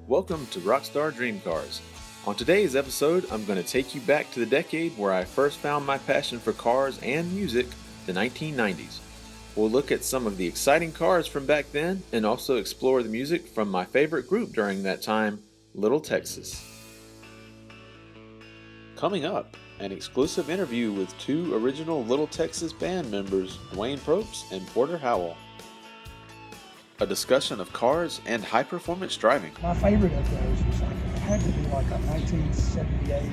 Welcome to Rockstar Dream Cars. On today's episode, I'm going to take you back to the decade where I first found my passion for cars and music, the 1990s. We'll look at some of the exciting cars from back then and also explore the music from my favorite group during that time, Little Texas. Coming up, an exclusive interview with two original Little Texas band members, Dwayne Probst and Porter Howell. A discussion of cars and high-performance driving. My favorite of those was it had to be like a 1978.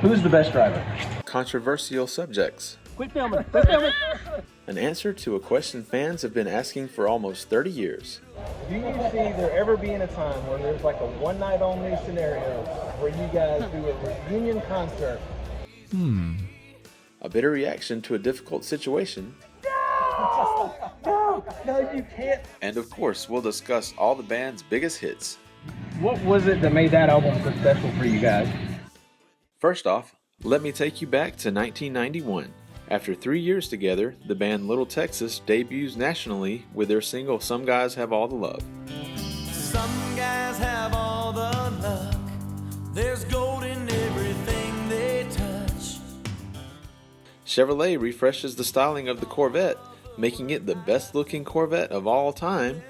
Who's the best driver? Controversial subjects. Quit filming. Quit filming. An answer to a question fans have been asking for almost 30 years. Do you see there ever being a time where there's like a one-night-only scenario where you guys do a reunion concert? A bitter reaction to a difficult situation. No, you can't. And of course, we'll discuss all the band's biggest hits. What was it that made that album so special for you guys? First off, let me take you back to 1991. After 3 years together, the band Little Texas debuts nationally with their single Some Guys Have All the Love. Some guys have all the luck. There's gold in everything they touch. Chevrolet refreshes the styling of the Corvette, making it the best-looking Corvette of all time.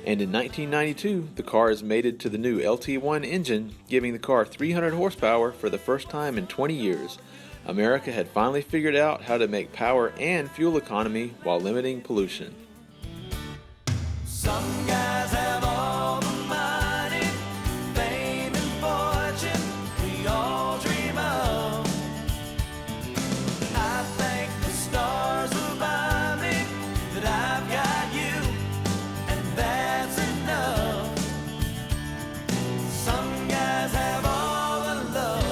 And in 1992, the car is mated to the new LT1 engine, giving the car 300 horsepower for the first time in 20 years. America had finally figured out how to make power and fuel economy while limiting pollution. Some guys have all the money, fame and fortune we all dream of. I thank the stars above me that I've got you, and that's enough. Some guys have all the love.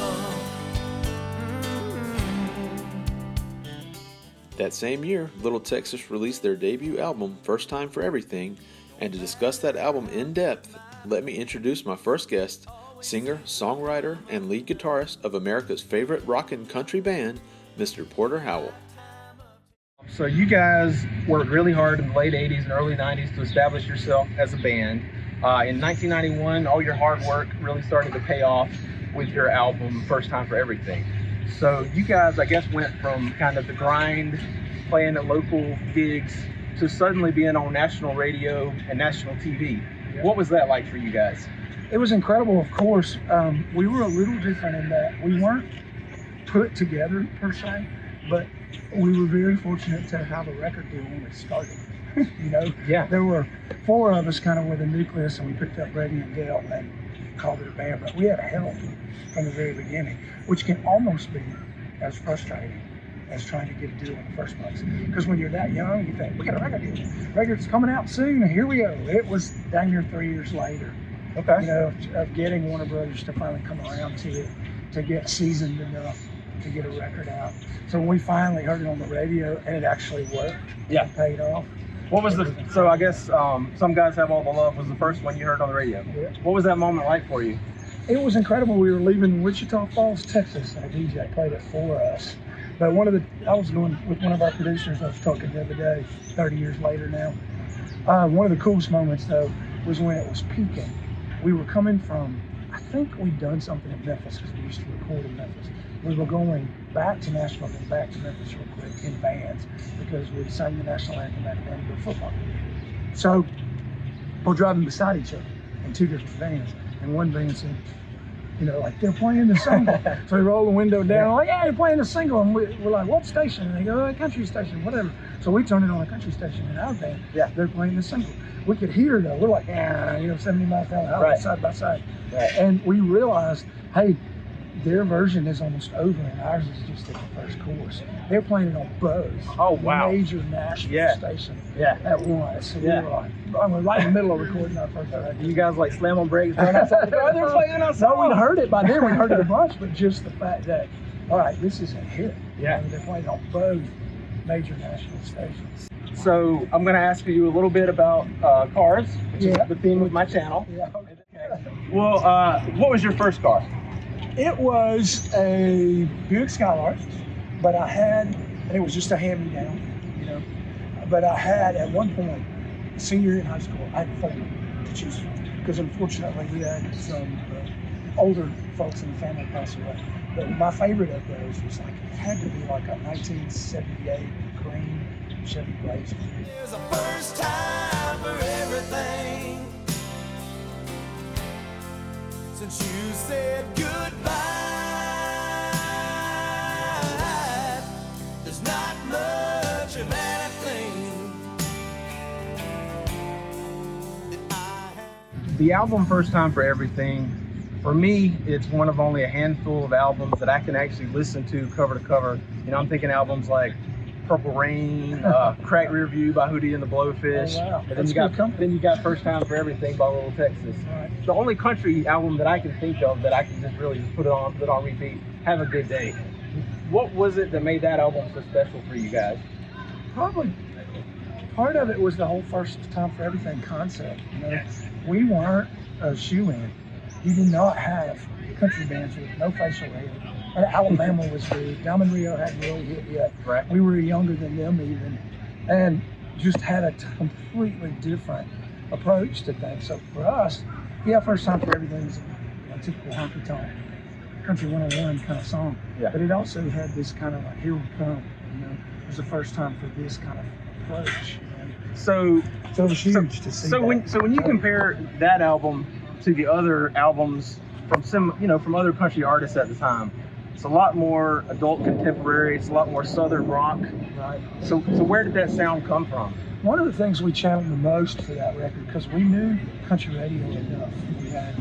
That same year, Little Texas released their debut album, First Time for Everything, and to discuss that album in depth, let me introduce my first guest, singer, songwriter, and lead guitarist of America's favorite rock and country band, Mr. Porter Howell. So you guys worked really hard in the late 80s and early 90s to establish yourself as a band. In 1991, all your hard work really started to pay off with your album, First Time for Everything. So you guys, I guess, went from kind of the grind, playing at local gigs, to suddenly being on national radio and national TV. Yeah. What was that like for you guys? It was incredible, of course. We were a little different in that we weren't put together per se, but we were very fortunate to have a record deal when it started. Yeah. There were four of us kind of with a nucleus, and we picked up Brady and Dale and called it a band, but we had help from the very beginning, which can almost be as frustrating as trying to get a deal in the first place. Because when you're that young, you think, we got a record deal. Record's coming out soon, and here we go. It was dang near 3 years later, Okay. of getting Warner Brothers to finally come around to it, to get seasoned enough to get a record out. So when we finally heard it on the radio, and it actually worked, Yeah. it paid off. What was so I guess Some Guys Have All the Love was the first one you heard on the radio. Yeah. What was that moment like for you? It was incredible. We were leaving Wichita Falls, Texas, and a DJ played it for us. But I was going with one of our producers I was talking the other day, 30 years later now. One of the coolest moments, though, was when it was peaking. We were coming from, I think we'd done something in Memphis because we used to record in Memphis. We were going back to Nashville and back to Memphis real quick in bands because we sang the national anthem at the end of football. So we're driving beside each other in two different vans, and one van said, like, they're playing the single. So we roll the window down, like, yeah, they're playing the single. And we're like, what station? And they go, country station, whatever. So we turn it on a country station in our van. Yeah. They're playing the single. We could hear though. We're like, 70 miles an hour, Right. side by side. Right. And we realized, hey, their version is almost over and ours is just at the first chorus. They're playing it on both. Oh, wow. Major national station at once. So Yeah. we were like, we're right in the middle of recording our first record. You guys like slam on brakes, run outside the car, they're playing outside. No, we'd heard it by then. We'd heard it a bunch, but just the fact that, all right, this is a hit. Yeah. They're playing on both major national stations. So I'm going to ask you a little bit about cars, which is Yeah. the theme of my channel. Yeah. Well, what was your first car? It was a Buick Skylark, but and it was just a hand-me-down, but I had, at one point, senior in high school, I had four to choose from. because unfortunately we had some older folks in the family pass away. But my favorite of those was like, it had to be like a 1978 green Chevy Blazer. There's a first time for everything. Since you said goodbye, there's not much of anything that I have. The album First Time for Everything, for me, it's one of only a handful of albums that I can actually listen to cover to cover. You know, I'm thinking albums like Purple Rain, Crack Rear View by Hootie and the Blowfish. Oh, wow. And then That's you got good company. then you got First Time for Everything by Little Texas. Right. The only country album that I can think of that I can just really just put on repeat. Have a Good Day. What was it that made that album so special for you guys? Probably part of it was the whole First Time for Everything concept. You know, we weren't a shoe-in. You did not have country bands with no facial hair. And Alabama was big. Diamond Rio hadn't really hit yet. Right. We were younger than them even, and just had a completely different approach to things. So for us, yeah, First Time for Everything is a typical honky tonk country 101 kind of song. Yeah. But it also had this kind of like, here we come. You know, it was the first time for this kind of approach. You know? So So it was huge to see. So that. when you compare that album to the other albums from other country artists at the time, it's a lot more adult contemporary. It's a lot more southern rock. Right. So where did that sound come from? One of the things we channeled the most for that record, because we knew country radio enough. We had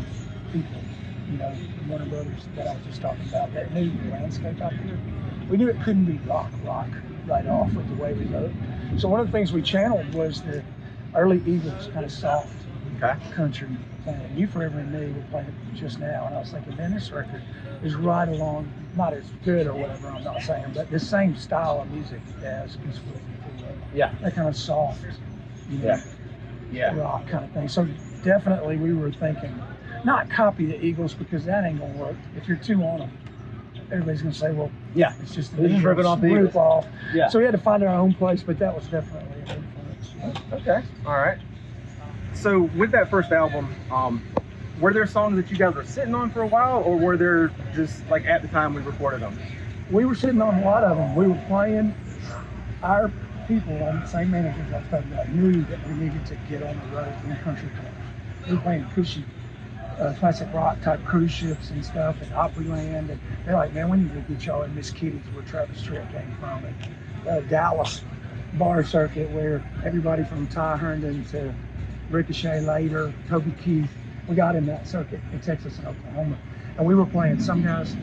people, you know, Warner Brothers that I was just talking about, that knew the landscape out there. We knew it couldn't be rock right off with the way we wrote. So one of the things we channeled was the early Eagles, kind of soft country thing. You Forever and Me were playing it just now, and I was thinking, man, this record is right along, not as good or whatever, I'm not saying, but the same style of music as Peaceful. Yeah. That kind of soft, you know, rock kind of thing. So definitely we were thinking, not copy the Eagles, because that ain't gonna work. If you're too on them, everybody's gonna say, well, Yeah. it's just This is ripping off the Eagles. rip off. Yeah. So we had to find our own place, but that was definitely an influence. Okay. All right. So with that first album, were there songs that you guys were sitting on for a while, or were there just like at the time we recorded them? We were sitting on a lot of them. We were playing. Our people on the same managers I was talking about knew that we needed to get on the road in country clubs. We were playing cushy, classic rock type cruise ships and stuff at Opryland, and they're like, man, we need to get y'all in Miss Kitty's, where Travis Tritt came from, and Dallas bar circuit, where everybody from Ty Herndon to Ricochet later, Toby Keith, we got in that circuit in Texas and Oklahoma. And we were playing some guys,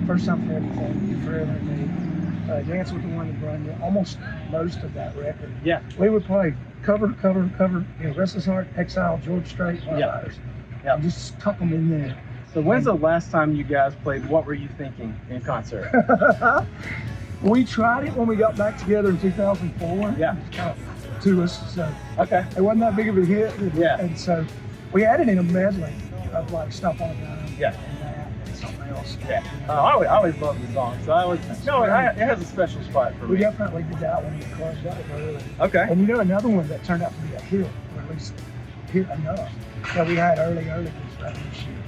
First Time for Everything, You Forever and Me, Dance with the One that Brung You, almost most of that record. Yeah. We would play cover, you know, Restless Heart, Exile, George Strait, one of ours. Yeah. And just tuck them in there. So when's the last time you guys played What Were You Thinking in concert? We tried it when we got back together in 2004. Yeah. It was kind of to us, so Okay. it wasn't that big of a hit. Yeah. And so we added in a medley of like Stop on a Dime. Yeah. And that and something else. Yeah. I always loved the song, so it has a special spot for We me. definitely did that one because that was early. Okay. And you know another one that turned out to be a hit, or at least hit enough, that we had early was Revolution.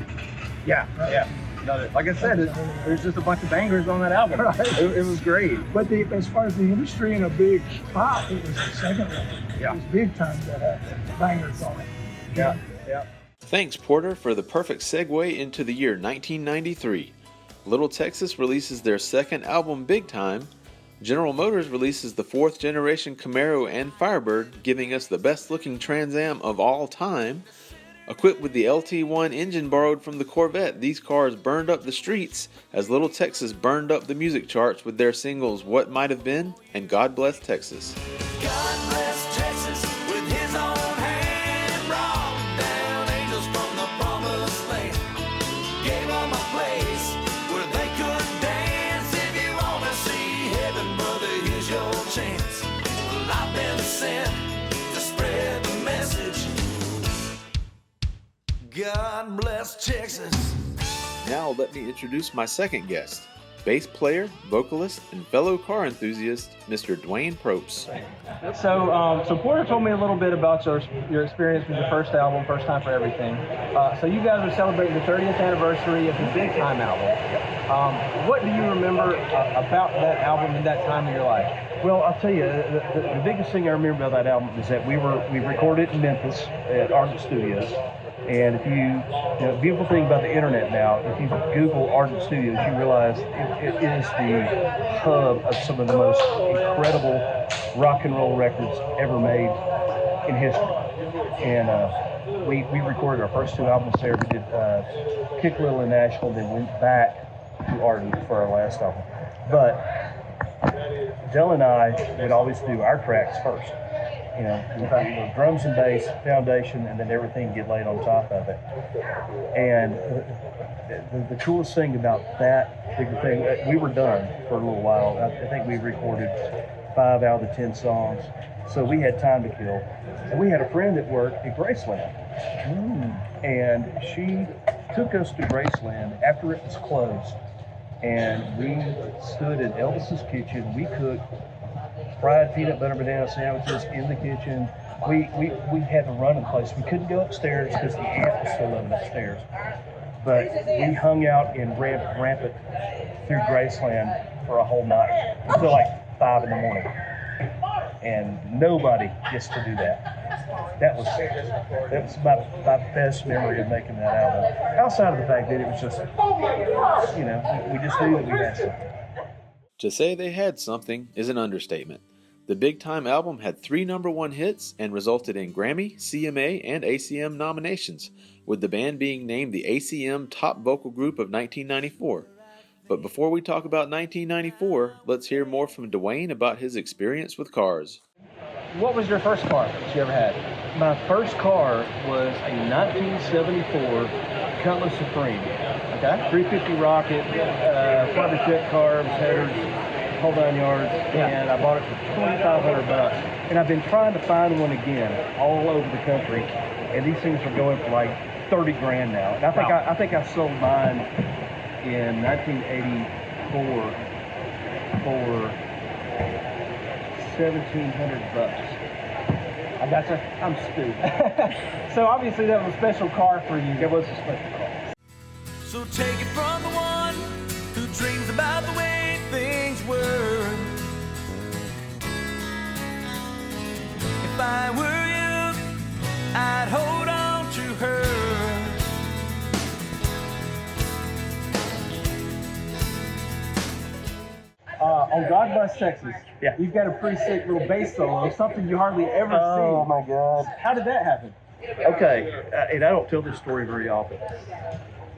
Yeah. No, like I said, there's just a bunch of bangers on that album. Right. It was great. But as far as the industry and a big pop, it was the second one. Yeah. It was big time that had bangers on it. Yeah. Thanks, Porter, for the perfect segue into the year 1993. Little Texas releases their second album, Big Time. General Motors releases the fourth generation Camaro and Firebird, giving us the best looking Trans Am of all time. Equipped with the LT1 engine borrowed from the Corvette, these cars burned up the streets as Little Texas burned up the music charts with their singles What Might Have Been and God Bless Texas. God bless Texas with his own hand, brought down angels from the promised land, gave them a place where they could dance. If you want to see heaven, brother, here's your chance. Well, I've been sent to spread the message. God bless Texas. Now let me introduce my second guest. bass player, vocalist, and fellow car enthusiast, Mr. Dwayne Probst. So Porter told me a little bit about your experience with your first album, First Time for Everything. So you guys are celebrating the 30th anniversary of the Big Time album. What do you remember about that album and that time in your life? Well, I'll tell you, the biggest thing I remember about that album is that we recorded it in Memphis at Ardent Studios. And if the beautiful thing about the internet now, if you Google Ardent Studios, you realize it is the hub of some of the most incredible rock and roll records ever made in history. And we recorded our first 2 albums there. We did Kick Little in Nashville, then went back to Ardent for our last album. But Dell and I would always do our tracks first. Drums and bass, foundation, and then everything get laid on top of it. And the coolest thing about that particular thing, we were done for a little while. I think we recorded 5 out of the 10 songs, so we had time to kill. And we had a friend that worked at Graceland, and she took us to Graceland after it was closed, and we stood in Elvis's kitchen. We cooked fried peanut butter banana sandwiches in the kitchen. We had to run in place. We couldn't go upstairs because the aunt was still living upstairs. But we hung out and rampant through Graceland for a whole night until like 5 in the morning. And nobody gets to do that. That was my best memory of making that album. Outside of the fact that it was just, we just knew that we had something. To say they had something is an understatement. The Big Time album had 3 #1 hits and resulted in Grammy, CMA, and ACM nominations, with the band being named the ACM Top Vocal Group of 1994. But before we talk about 1994, let's hear more from Dwayne about his experience with cars. What was your first car that you ever had? My first car was a 1974 Cutlass Supreme. Okay. 350 Rocket, Fiber Jet carbs, headers, whole 9 yards, and I bought it for $2,500. And I've been trying to find one again all over the country, and these things are going for like 30 grand now. And I think I sold mine in 1984 for $1,700. I gotcha. I'm stupid. So obviously that was a special car for you. It was a special car. So take it from the one who dreams about the way things were. If I were you, I'd hold on to her. On God Bless Texas, you've got a pretty sick little bass solo, something you hardly ever see. Oh my God. How did that happen? Okay, and I don't tell this story very often.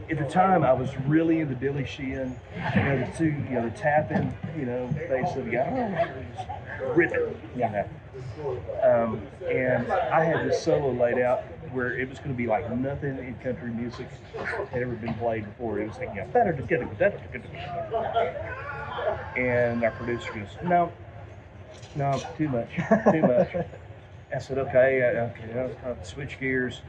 At the time, I was really into Billy Sheehan, the tapping, bass of the guy, just rip it, and I had this solo laid out where it was going to be like nothing in country music had ever been played before. It was like, better to get it. And our producer goes, no, too much. I said, okay, I'll switch gears,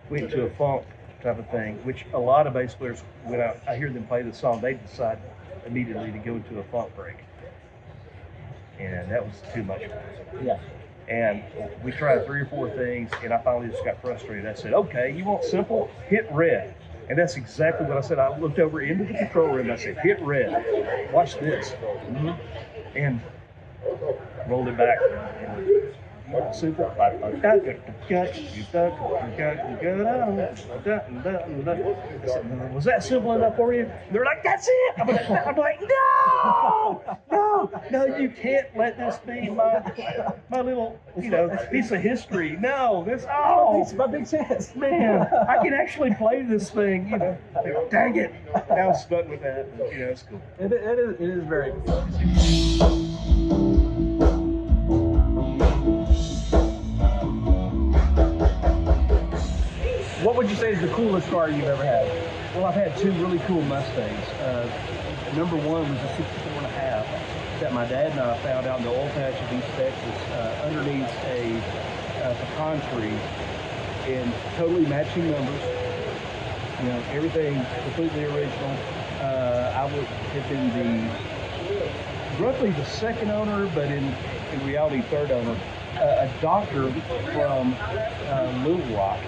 went to a funk type of thing, which a lot of bass players, when I hear them play the song, they decide immediately to go into a funk break. And that was too much for me. Yeah. And we tried 3 or 4 things, and I finally just got frustrated. I said, okay, you want simple? Hit red. And that's exactly what I said. I looked over into the control room and I said, hit red. Watch this. And rolled it back. Super. I said, was that simple enough for you? They're like, that's it. I'm like, no, you can't let this be my little, piece of history. No, It's my big chance. Man, I can actually play this thing, dang it. Now I'm stuck with that. It's cool. It is very cool. What would you say is the coolest car you've ever had? Well, I've had 2 really cool Mustangs. Number 1 was a 64.5 that my dad and I found out in the oil patch of East Texas underneath a pecan tree in totally matching numbers. Everything completely original. I would have been roughly the second owner, but in reality, third owner. A doctor from Little Rock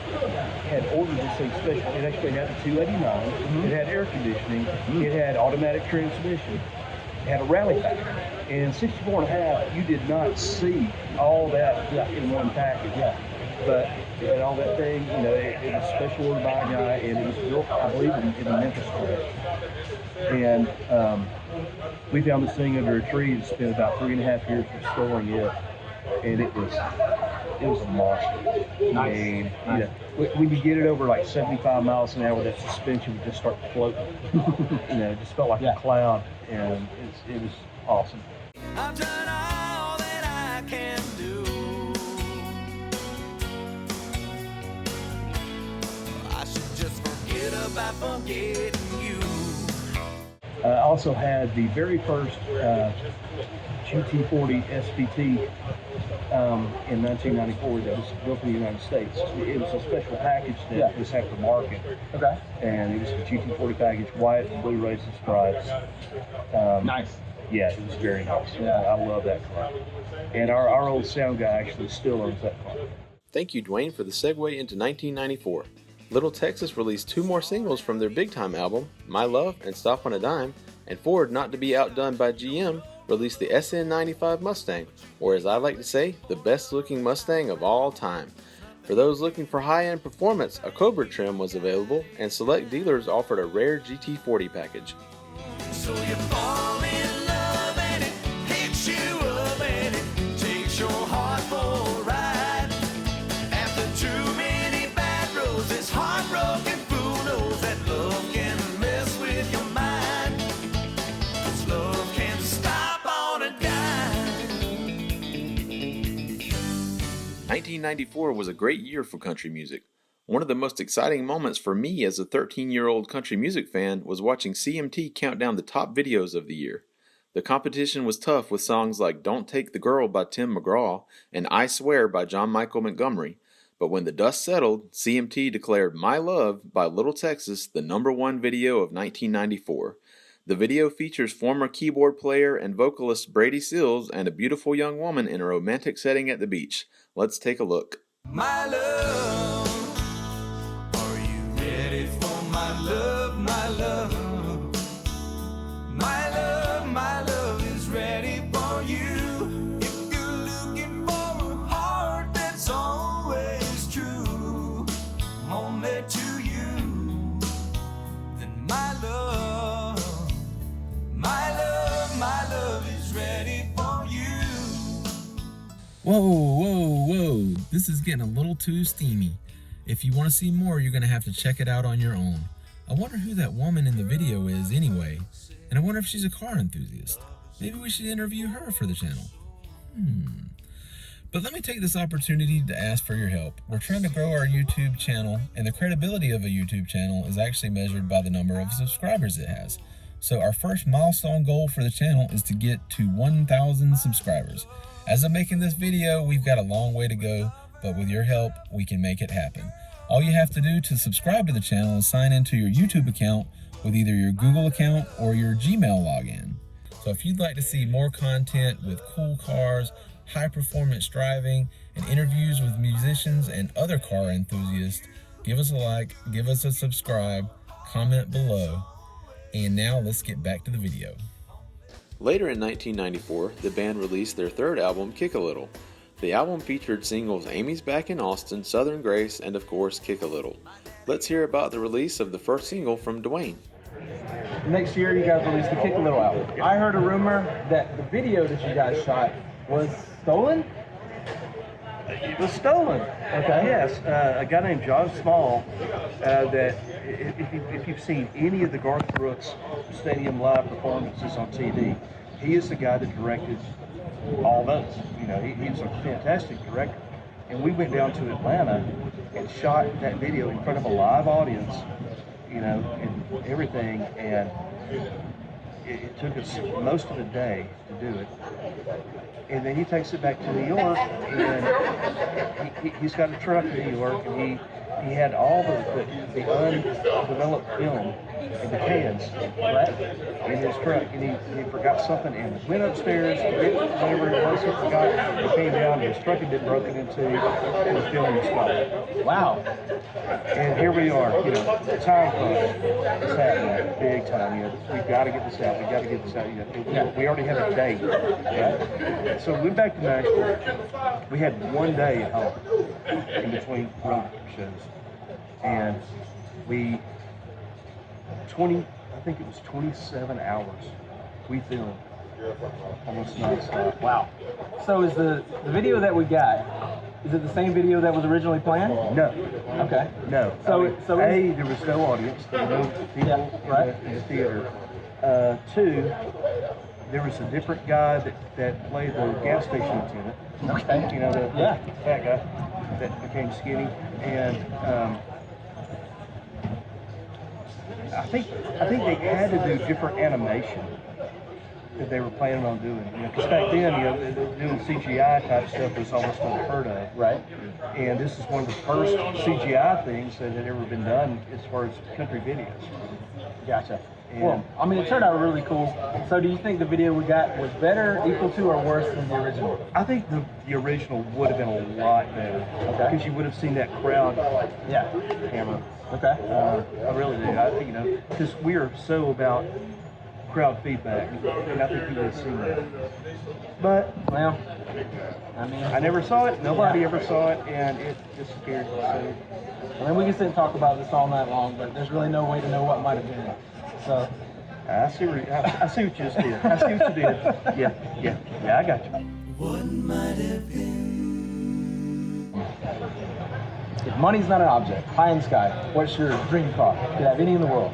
had ordered this thing special. It actually had a 289. It had air conditioning. It had automatic transmission. It had a rally pack. And 64 and a half, you did not see all that in one package. But it had all that thing, you know, it was special ordered by a guy, and it was built, I believe, in Memphis. And we found this thing under a tree and spent about 3.5 years restoring it. And it was a monster. Nice. And, you know, when you get it over like 75 miles an hour, that suspension would just start floating. You know, it just felt like a cloud, and it was awesome. I've done all that I can do. I should just forget about forgetting you. I also had the very first GT40 SPT in 1994 that was built in the United States. It was a special package that was aftermarket. Okay. And it was the GT40 package, white and blue racing stripes. Nice. Yeah, it was very nice. I love that car. And our old sound guy actually still owns that car. Thank you, Dwayne, for the segue into 1994. Little Texas released 2 more singles from their big time album, My Love and Stop on a Dime, and Ford, not to be outdone by GM, released the SN95 Mustang, or as I like to say, the best looking Mustang of all time. For those looking for high-end performance, a Cobra trim was available, and select dealers offered a rare GT40 package. So you fall in love and it picks you up and it takes your heart for a ride. After too many bad roads, this heartbroken fool knows that love can mess with your mind. 'Cause love can stop on a dime. 1994 was a great year for country music. One of the most exciting moments for me as a 13-year-old country music fan was watching CMT count down the top videos of the year. The competition was tough with songs like Don't Take the Girl by Tim McGraw and I Swear by John Michael Montgomery, but when the dust settled, CMT declared My Love by Little Texas the #1 video of 1994. The video features former keyboard player and vocalist Brady Seals and a beautiful young woman in a romantic setting at the beach. Let's take a look. My love, are you ready for my love, my love? My love is ready for you. If you're looking for a heart that's always true, only to you, then my love, my love is ready for you. Whoa. This is getting a little too steamy. If you want to see more, you're going to have to check it out on your own. I wonder who that woman in the video is anyway, and I wonder if she's a car enthusiast. Maybe we should interview her for the channel. But let me take this opportunity to ask for your help. We're trying to grow our YouTube channel, and the credibility of a YouTube channel is actually measured by the number of subscribers it has. So our first milestone goal for the channel is to get to 1,000 subscribers. As I'm making this video, we've got a long way to go, but with your help, we can make it happen. All you have to do to subscribe to the channel is sign into your YouTube account with either your Google account or your Gmail login. So if you'd like to see more content with cool cars, high performance driving, and interviews with musicians and other car enthusiasts, give us a like, give us a subscribe, comment below. And now let's get back to the video. Later in 1994, the band released their third album, Kick a Little. The album featured singles Amy's Back in Austin, Southern Grace, and of course, Kick a Little. Let's hear about the release of the first single from Dwayne. Next year, you guys released the Kick a Little album. I heard a rumor that the video that you guys shot was stolen? It was stolen. Okay. Yes, a guy named John Small. That if you've seen any of the Garth Brooks Stadium Live performances on TV, he is the guy that directed all those. You know, he's a fantastic director. And we went down to Atlanta and shot that video in front of a live audience. You know, and everything, and it took us most of the day to do it. And then he takes it back to New York, and he's got a truck in New York, and he had all the undeveloped film in the cans, right, in his truck, and he forgot something and went upstairs to get whatever it was he forgot. He came down, and his truck had been broken into, and the film was gone. Wow. And here we are, you know, the time crunch is happening, big time. You know, we've got to get this out. We've got to get this out. You know, we already have a date. Right? So we went back to Nashville. We had one day at home in between road shows, and I think it was 27 hours we filmed almost nonstop. Wow. So is the video that we got, is it the same video that was originally planned? No. Okay. No. So, I mean, so A, there was no audience. There were no people in the theater. Two, there was a different guy that played the gas station attendant. Okay. You know, the fat guy that became skinny. And I think they had to do different animation that they were planning on doing. You know, because back then, you know, doing CGI type stuff was almost unheard of. Right. And this is one of the first CGI things that had ever been done as far as country videos. Gotcha. And Well, I mean, it turned out really cool. So do you think the video we got was better, equal to, or worse than the original? I think the original would have been a lot better. Okay. Because you would have seen that crowd Yeah. camera. Okay. I really do. I think, you know, because we are so about crowd feedback, and I think you would have seen that. But Well, I mean, I never saw it. Nobody ever saw it, and it disappeared. So I mean, we can sit and talk about this all night long, but there's really no way to know what might have been. So, I see what you just did. I see what you did. Yeah, I got you. What might have been? if money's not an object, pie in the sky, what's your dream car? You could have any in the world.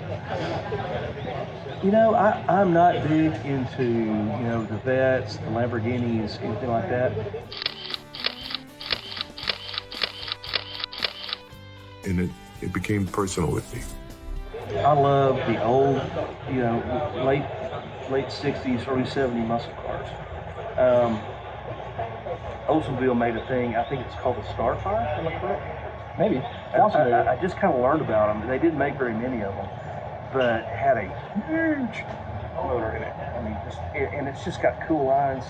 You know, I'm not big into, you know, the Vets, the Lamborghinis, anything like that. And it became personal with me. I love the old, you know, late 60s, early 70s muscle cars. Oldsmobile made a thing, I think it's called the Starfire, am I correct? Maybe. I just kind of learned about them. They didn't make very many of them, but had a huge motor in it. I mean, and it's just got cool lines,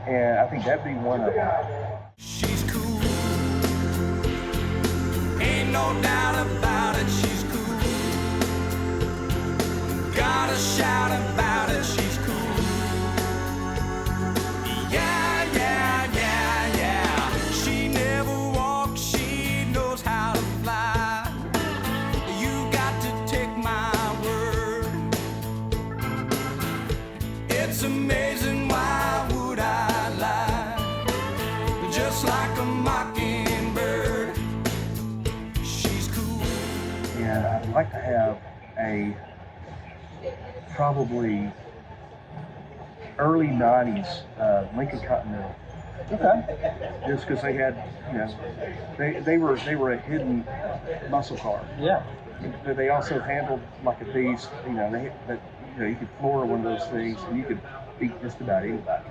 and I think that'd be one of them. She's cool. Ain't no doubt about it, she's cool. Gotta shout about it, she's cool. Yeah, yeah, yeah, yeah. She never walks, she knows how to fly. You got to take my word. It's amazing, why would I lie? Just like a mockingbird, she's cool. And I'd like to have a probably early 90s Lincoln Continental. Okay. Just because they had, you know, they were a hidden muscle car. Yeah. But they also handled like a beast. You know, you could floor one of those things and you could beat just about anybody.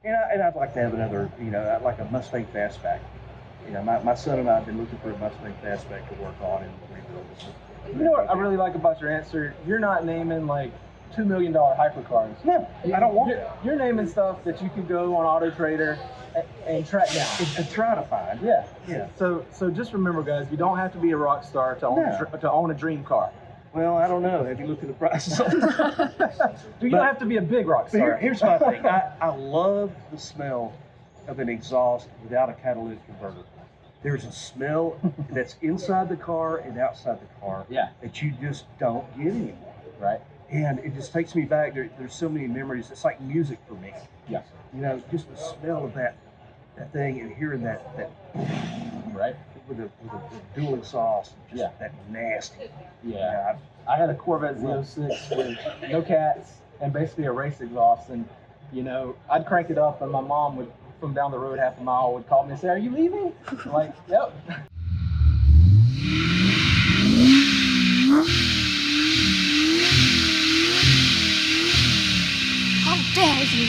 And I'd like to have another, you know, like a Mustang Fastback. You know, my son and I have been looking for a Mustang Fastback to work on and rebuild. You know what I really like about your answer? You're not naming like $2 million hypercars. No, I don't want it. You're naming stuff that you could go on Auto Trader and track down. And try to find. Yeah. Yeah. So just remember, guys, you don't have to be a rock star to own, to own a dream car. Well, I don't know. Have you looked at the prices on You don't have to be a big rock star. Here's my thing. I love the smell of an exhaust without a catalytic converter. There's a smell that's inside the car and outside the car that you just don't get anymore. Right. And it just takes me back. There's so many memories. It's like music for me. Yeah. You know, just the smell of that thing and hearing that right. With a dual exhaust, just that nasty. Yeah. I had a Corvette Z06 with no cats and basically a race exhaust, and you know, I'd crank it up, and my mom would, from down the road half a mile, would call me and say, "Are you leaving?" I'm like, "Yep." How dare you?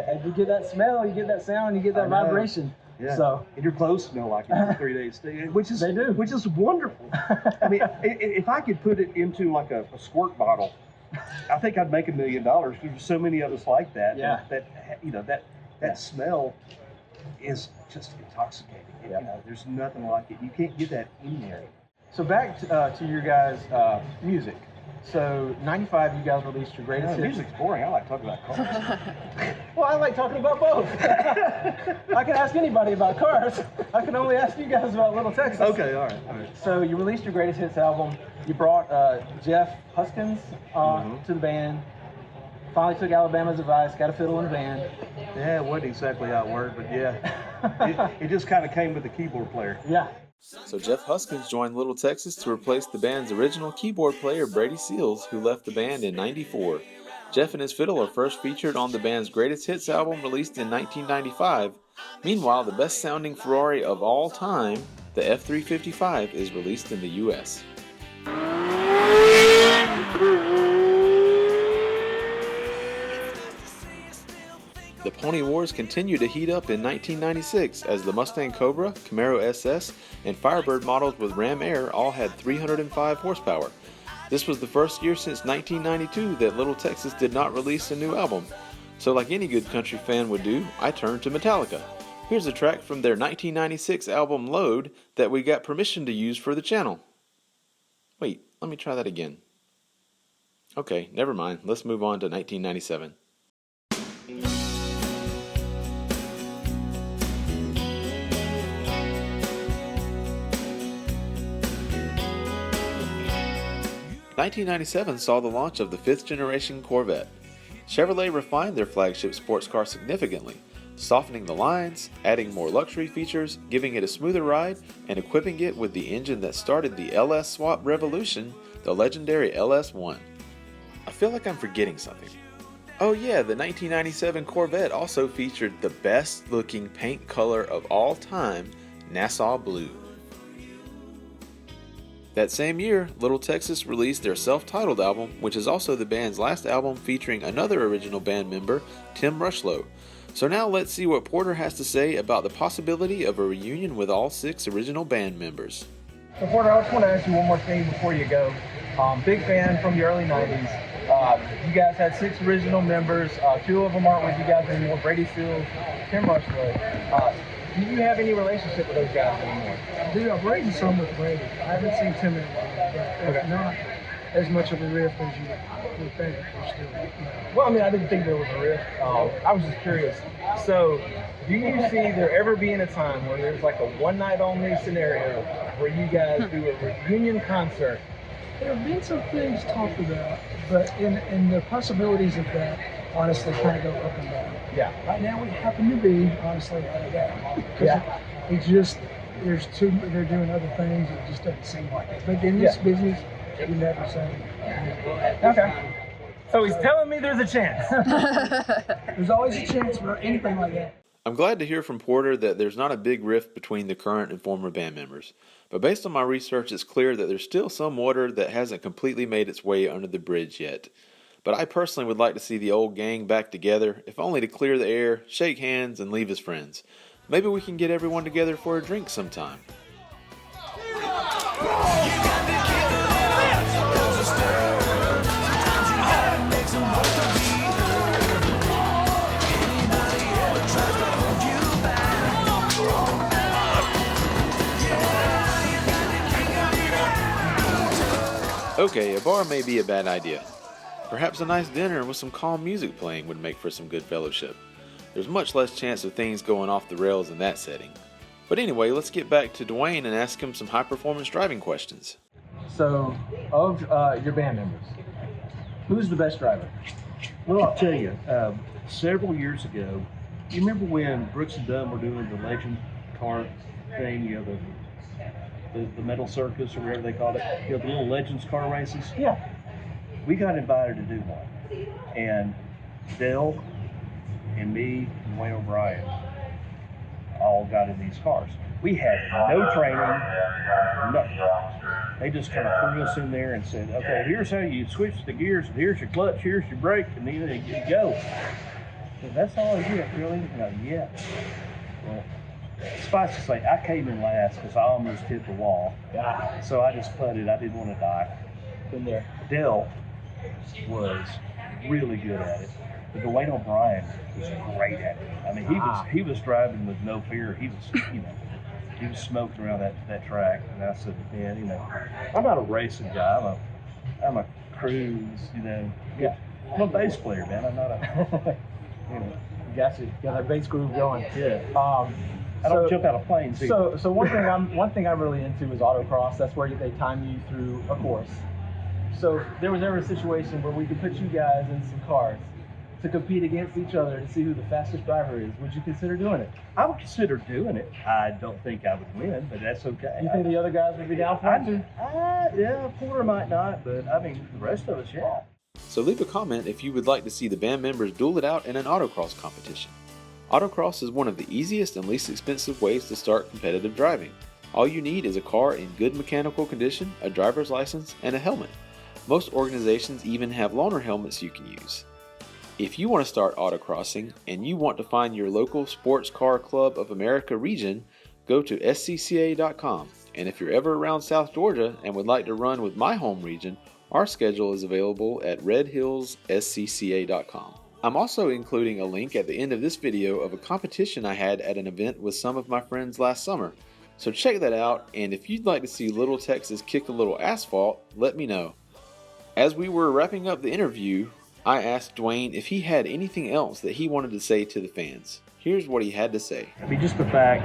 And you get that smell, you get that sound, you get that vibration. Yeah. So, and your clothes smell like it for 3 days, which is They do. which is wonderful. I mean, if I could put it into like a squirt bottle, I think I'd make $1 million because there's so many of us like that. Yeah. That smell is just intoxicating. Yeah. You know, there's nothing like it. You can't get that anywhere. so back to your guys' music. So, 95, you guys released your greatest hits. Music's boring. I like talking about cars. Well, I like talking about both. I can ask anybody about cars. I can only ask you guys about Little Texas. Okay, all right. So you released your greatest hits album. You brought Jeff Huskins to the band. Finally took Alabama's advice, got a fiddle in the band. Yeah, it wasn't exactly how it worked, but yeah, it just kind of came with the keyboard player. Yeah. So Jeff Huskins joined Little Texas to replace the band's original keyboard player Brady Seals, who left the band in '94. Jeff and his fiddle are first featured on the band's greatest hits album released in 1995. Meanwhile, the best sounding Ferrari of all time, the F355, is released in the US. The Pony Wars continued to heat up in 1996 as the Mustang Cobra, Camaro SS, and Firebird models with Ram Air all had 305 horsepower. This was the first year since 1992 that Little Texas did not release a new album. So like any good country fan would do, I turned to Metallica. Here's a track from their 1996 album Load that we got permission to use for the channel. Wait, let me try that again. Okay, never mind. Let's move on to 1997. '97 saw the launch of the 5th generation Corvette. Chevrolet refined their flagship sports car significantly, softening the lines, adding more luxury features, giving it a smoother ride, and equipping it with the engine that started the LS swap revolution, the legendary LS1. I feel like I'm forgetting something. Oh yeah, the 1997 Corvette also featured the best looking paint color of all time, Nassau Blue. That same year, Little Texas released their self-titled album, which is also the band's last album featuring another original band member, Tim Rushlow. So now let's see what Porter has to say about the possibility of a reunion with all 6 original band members. So Porter, I just want to ask you one more thing before you go. Big fan from the early 90s. You guys had 6 original members. 2 of them aren't with you guys anymore. Brady Seals, Tim Rushlow. Do you have any relationship with those guys anymore? Dude, I've written some with Brady. I haven't seen Tim in a while, but it's not as much of a riff as you would think. We're still, Well, I mean, I didn't think there was a riff. I was just curious. So, do you see there ever being a time where there's like a one-night-only scenario where you guys do a reunion concert? There have been some things talked about, but in the possibilities of that, honestly, kind of go up and down. Yeah. Right now, we happen to be, honestly, out of that. Yeah. It's just, they're doing other things, it just doesn't seem like it. But in this business, you never say. Okay. So he's telling me there's a chance. There's always a chance for anything like that. I'm glad to hear from Porter that there's not a big rift between the current and former band members. But based on my research, it's clear that there's still some water that hasn't completely made its way under the bridge yet. But I personally would like to see the old gang back together, if only to clear the air, shake hands, and leave as friends. Maybe we can get everyone together for a drink sometime. Okay, a bar may be a bad idea. Perhaps a nice dinner with some calm music playing would make for some good fellowship. There's much less chance of things going off the rails in that setting. But anyway, let's get back to Dwayne and ask him some high-performance driving questions. So, of your band members, who's the best driver? Well, I'll tell you, several years ago, you remember when Brooks and Dunn were doing the legend car thing, you know, the metal circus or whatever they called it, you know, the little legends car races? Yeah. We got invited to do one. And Dale and me and Wayne O'Brien all got in these cars. We had no training, nothing. They just kind of threw us in there and said, okay, here's how you switch the gears, and here's your clutch, here's your brake, and then you go. So that's all I get, really? Yeah. Well, suffice to say, I came in last because I almost hit the wall. So I just putted. I didn't want to die. Been there. Dell was really good at it. But Dwayne O'Brien was great at it. I mean, he was driving with no fear. He was smoked around that track. And I said, man, I'm not a racing guy. I'm a cruise, Yeah. I'm a bass player, man. I'm not a, Got you. Got that bass groove going. Yeah. I don't jump out of planes either. So one thing I'm really into is autocross. That's where they time you through a course. So if there was ever a situation where we could put you guys in some cars to compete against each other and see who the fastest driver is, would you consider doing it? I would consider doing it. I don't think I would win, but that's okay. You think the other guys would be down for it too? Yeah, Porter might not, but I mean, the rest of us, yeah. So leave a comment if you would like to see the band members duel it out in an autocross competition. Autocross is one of the easiest and least expensive ways to start competitive driving. All you need is a car in good mechanical condition, a driver's license, and a helmet. Most organizations even have loaner helmets you can use. If you want to start autocrossing and you want to find your local Sports Car Club of America region, go to scca.com. And if you're ever around South Georgia and would like to run with my home region, our schedule is available at redhillsscca.com. I'm also including a link at the end of this video of a competition I had at an event with some of my friends last summer. So check that out, and if you'd like to see Little Texas kick a little asphalt, let me know. As we were wrapping up the interview, I asked Dwayne if he had anything else that he wanted to say to the fans. Here's what he had to say. I mean, just the fact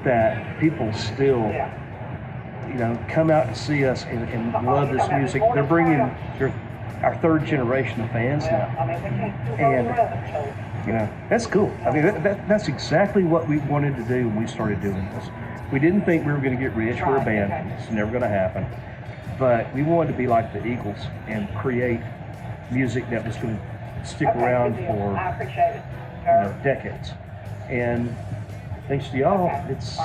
that people still, come out and see us and love this music. They're bringing our third generation of fans now. And, that's cool. I mean, that's exactly what we wanted to do when we started doing this. We didn't think we were going to get rich. We're a band. It's never going to happen. But we wanted to be like the Eagles and create music that was going to stick around for decades. And thanks to y'all, it's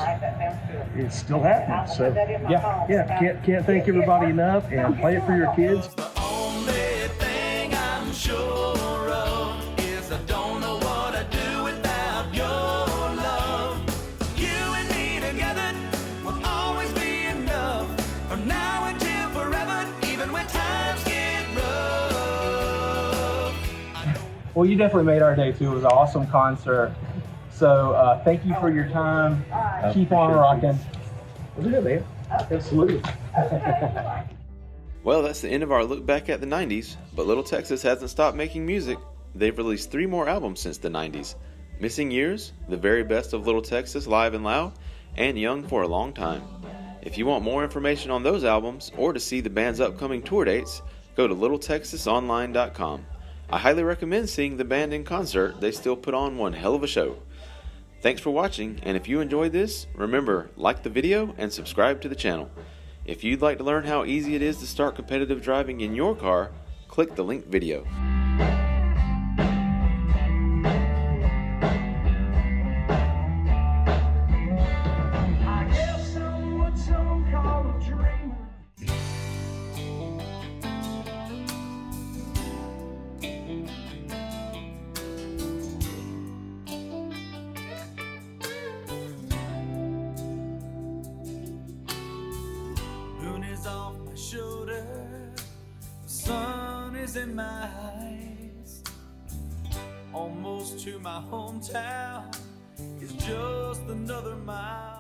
still happening. So yeah, can't thank everybody enough, and play it for your kids. The only thing I'm sure of is I don't know what I'd do without your love. You and me together will always be enough, from now until forever, even when times get rough. Well, you definitely made our day too. It was an awesome concert. So thank you for your time. Keep on rocking. Yeah, man. Absolutely. Well, that's the end of our look back at the 90s, but Little Texas hasn't stopped making music. They've released 3 more albums since the 90s. Missing Years, The Very Best of Little Texas Live and Loud, and Young for a Long Time. If you want more information on those albums, or to see the band's upcoming tour dates, go to littletexasonline.com. I highly recommend seeing the band in concert. They still put on one hell of a show. Thanks for watching, and if you enjoyed this, remember, like the video and subscribe to the channel. If you'd like to learn how easy it is to start competitive driving in your car, click the linked video. Off my shoulder, the sun is in my eyes. Almost to my hometown is just another mile.